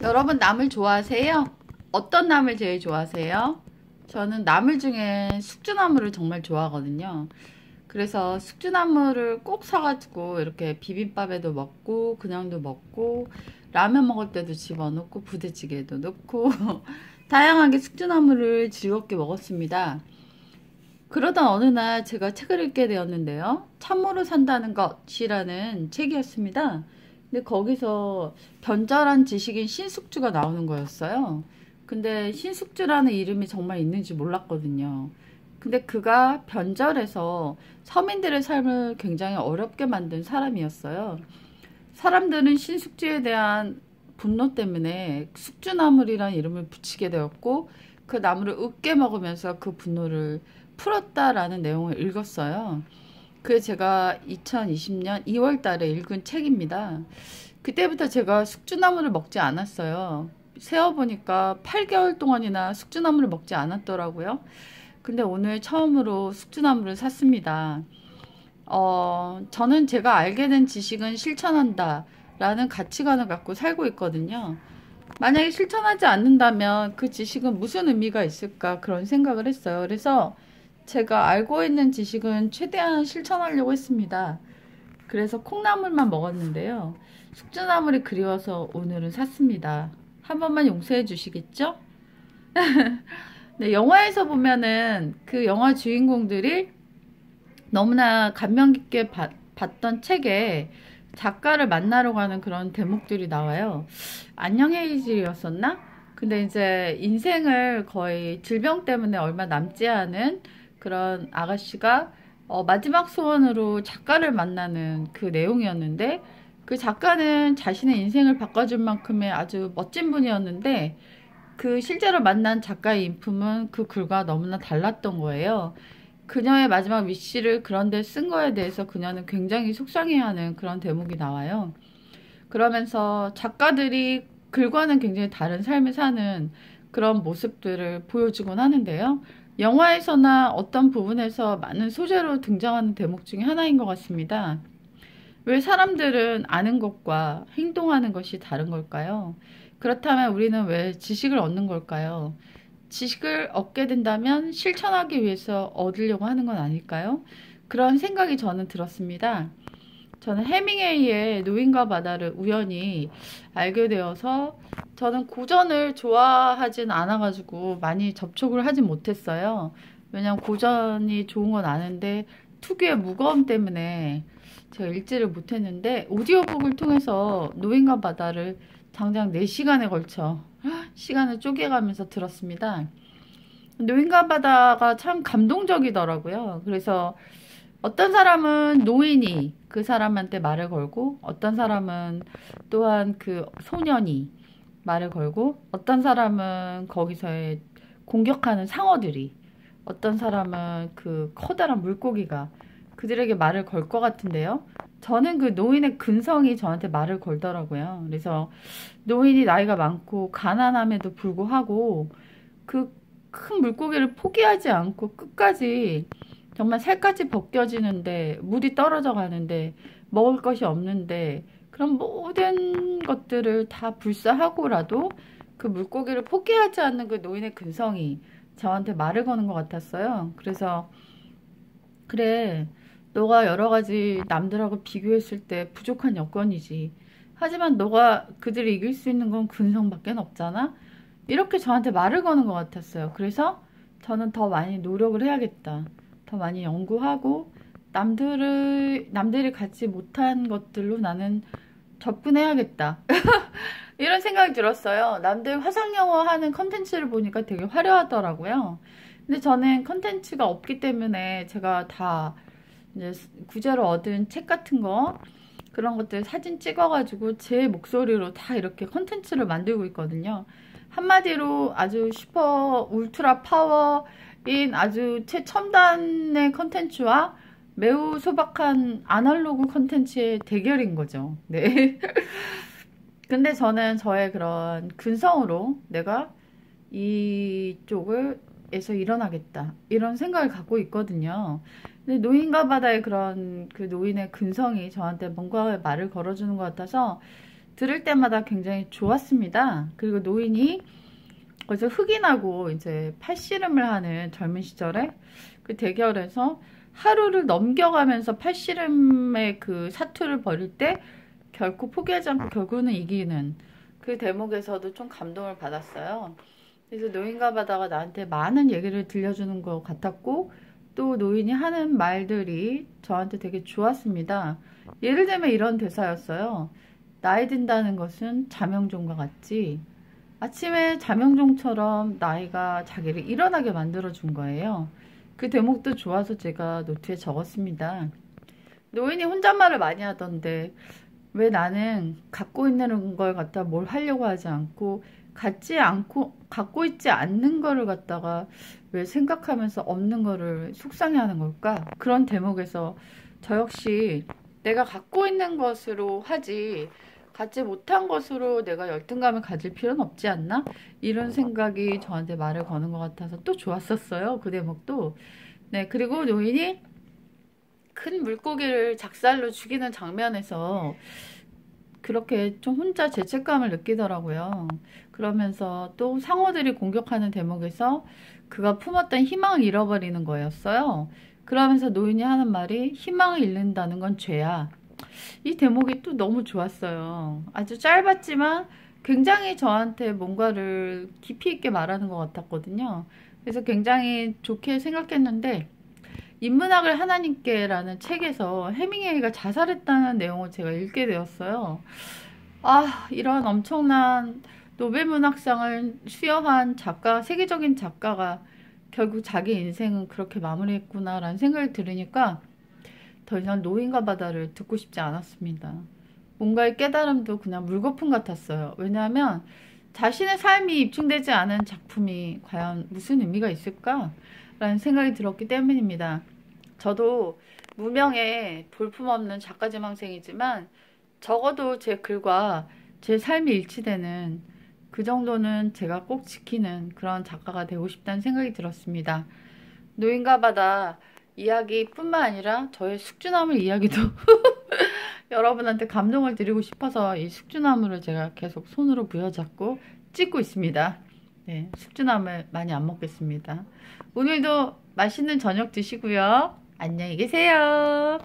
여러분 나물 좋아하세요? 어떤 나물 제일 좋아하세요? 저는 나물 중에 숙주나물을 정말 좋아하거든요. 그래서 숙주나물을 꼭 사가지고 이렇게 비빔밥에도 먹고 그냥도 먹고 라면 먹을 때도 집어넣고 부대찌개에도 넣고 다양하게 숙주나물을 즐겁게 먹었습니다. 그러던 어느 날 제가 책을 읽게 되었는데요. 참모로 산다는 것이라는 책이었습니다. 근데 거기서 변절한 지식인 신숙주가 나오는 거였어요. 근데 신숙주라는 이름이 정말 있는지 몰랐거든요. 근데 그가 변절해서 서민들의 삶을 굉장히 어렵게 만든 사람이었어요. 사람들은 신숙주에 대한 분노 때문에 숙주나물이라는 이름을 붙이게 되었고 그 나물을 으깨 먹으면서 그 분노를 풀었다라는 내용을 읽었어요. 그게 제가 2020년 2월 달에 읽은 책입니다. 그때부터 제가 숙주나물을 먹지 않았어요. 세어보니까 8개월 동안이나 숙주나물을 먹지 않았더라고요. 근데 오늘 처음으로 숙주나물을 샀습니다. 저는 제가 알게 된 지식은 실천한다 라는 가치관을 갖고 살고 있거든요. 만약에 실천하지 않는다면 그 지식은 무슨 의미가 있을까 그런 생각을 했어요. 그래서 제가 알고 있는 지식은 최대한 실천하려고 했습니다. 그래서 콩나물만 먹었는데요. 숙주나물이 그리워서 오늘은 샀습니다. 한 번만 용서해 주시겠죠? 네, 영화에서 보면은 그 영화 주인공들이 너무나 감명 깊게 봤던 책에 작가를 만나러 가는 그런 대목들이 나와요. 안녕 헤이즐이었었나? 근데 이제 인생을 거의 질병 때문에 얼마 남지 않은 그런 아가씨가 마지막 소원으로 작가를 만나는 그 내용이었는데 그 작가는 자신의 인생을 바꿔줄 만큼의 아주 멋진 분이었는데 그 실제로 만난 작가의 인품은 그 글과 너무나 달랐던 거예요. 그녀의 마지막 위시를 그런데 쓴 거에 대해서 그녀는 굉장히 속상해하는 그런 대목이 나와요. 그러면서 작가들이 글과는 굉장히 다른 삶을 사는 그런 모습들을 보여주곤 하는데요. 영화에서나 어떤 부분에서 많은 소재로 등장하는 대목 중에 하나인 것 같습니다. 왜 사람들은 아는 것과 행동하는 것이 다른 걸까요? 그렇다면 우리는 왜 지식을 얻는 걸까요? 지식을 얻게 된다면 실천하기 위해서 얻으려고 하는 건 아닐까요? 그런 생각이 저는 들었습니다. 저는 해밍웨이의 노인과 바다를 우연히 알게 되어서 저는 고전을 좋아하진 않아가지고 많이 접촉을 하진 못했어요. 왜냐면 고전이 좋은 건 아는데 특유의 무거움 때문에 제가 읽지를 못했는데 오디오북을 통해서 노인과 바다를 장장 4시간에 걸쳐 시간을 쪼개가면서 들었습니다. 노인과 바다가 참 감동적이더라고요. 그래서 어떤 사람은 노인이 그 사람한테 말을 걸고 어떤 사람은 또한 그 소년이 말을 걸고 어떤 사람은 거기서의 공격하는 상어들이 어떤 사람은 그 커다란 물고기가 그들에게 말을 걸 것 같은데요. 저는 그 노인의 근성이 저한테 말을 걸더라고요. 그래서 노인이 나이가 많고 가난함에도 불구하고 그 큰 물고기를 포기하지 않고 끝까지 정말 살갗이 벗겨지는데 물이 떨어져 가는데 먹을 것이 없는데 그런 모든 것들을 다 불사하고라도 그 물고기를 포기하지 않는 그 노인의 근성이 저한테 말을 거는 것 같았어요. 그래서 그래, 너가 여러 가지 남들하고 비교했을 때 부족한 여건이지. 하지만 너가 그들을 이길 수 있는 건 근성밖에 없잖아. 이렇게 저한테 말을 거는 것 같았어요. 그래서 저는 더 많이 노력을 해야겠다. 더 많이 연구하고 남들이 갖지 못한 것들로 나는 접근해야겠다. 이런 생각이 들었어요. 남들 화상 영어 하는 컨텐츠를 보니까 되게 화려하더라고요. 근데 저는 컨텐츠가 없기 때문에 제가 다 이제 구제로 얻은 책 같은 거 그런 것들 사진 찍어가지고 제 목소리로 다 이렇게 컨텐츠를 만들고 있거든요. 한마디로 아주 슈퍼 울트라 파워인 아주 최첨단의 컨텐츠와 매우 소박한 아날로그 컨텐츠의 대결인 거죠. 네. 근데 저는 저의 그런 근성으로 내가 이쪽을 에서 일어나겠다 이런 생각을 갖고 있거든요. 근데 노인과 바다의 그런 그 노인의 근성이 저한테 뭔가 말을 걸어주는 것 같아서 들을 때마다 굉장히 좋았습니다. 그리고 노인이 거기서 흑인하고 이제 팔씨름을 하는 젊은 시절에 그 대결에서 하루를 넘겨가면서 팔씨름의 그 사투를 벌일 때 결코 포기하지 않고 결국은 이기는 그 대목에서도 좀 감동을 받았어요. 그래서 노인과 바다가 나한테 많은 얘기를 들려주는 것 같았고, 또 노인이 하는 말들이 저한테 되게 좋았습니다. 예를 들면 이런 대사였어요. 나이 든다는 것은 자명종과 같지. 아침에 자명종처럼 나이가 자기를 일어나게 만들어준 거예요. 그 대목도 좋아서 제가 노트에 적었습니다. 노인이 혼잣말을 많이 하던데 왜 나는 갖고 있는 걸 갖다 뭘 하려고 하지 않고 갖고 있지 않는 거를 갖다가 왜 생각하면서 없는 거를 속상해하는 걸까? 그런 대목에서 저 역시 내가 갖고 있는 것으로 하지 갖지 못한 것으로 내가 열등감을 가질 필요는 없지 않나? 이런 생각이 저한테 말을 거는 것 같아서 또 좋았었어요. 그 대목도. 네, 그리고 노인이 큰 물고기를 작살로 죽이는 장면에서 그렇게 좀 혼자 죄책감을 느끼더라고요. 그러면서 또 상어들이 공격하는 대목에서 그가 품었던 희망을 잃어버리는 거였어요. 그러면서 노인이 하는 말이 희망을 잃는다는 건 죄야. 이 대목이 또 너무 좋았어요. 아주 짧았지만 굉장히 저한테 뭔가를 깊이 있게 말하는 것 같았거든요. 그래서 굉장히 좋게 생각했는데 인문학을 하나님께라는 책에서 해밍웨이가 자살했다는 내용을 제가 읽게 되었어요. 아, 이런 엄청난 노벨문학상을 수여한 작가, 세계적인 작가가 결국 자기 인생은 그렇게 마무리했구나라는 생각이 들으니까 더 이상 노인과 바다를 듣고 싶지 않았습니다. 뭔가의 깨달음도 그냥 물거품 같았어요. 왜냐하면 자신의 삶이 입증되지 않은 작품이 과연 무슨 의미가 있을까? 라는 생각이 들었기 때문입니다. 저도 무명의 볼품없는 작가 지망생이지만 적어도 제 글과 제 삶이 일치되는 그 정도는 제가 꼭 지키는 그런 작가가 되고 싶다는 생각이 들었습니다. 노인과 바다 이야기뿐만 아니라 저의 숙주나물 이야기도 여러분한테 감동을 드리고 싶어서 이 숙주나물을 제가 계속 손으로 부여잡고 찍고 있습니다. 네, 숙주나물 많이 안 먹겠습니다. 오늘도 맛있는 저녁 드시고요. 안녕히 계세요.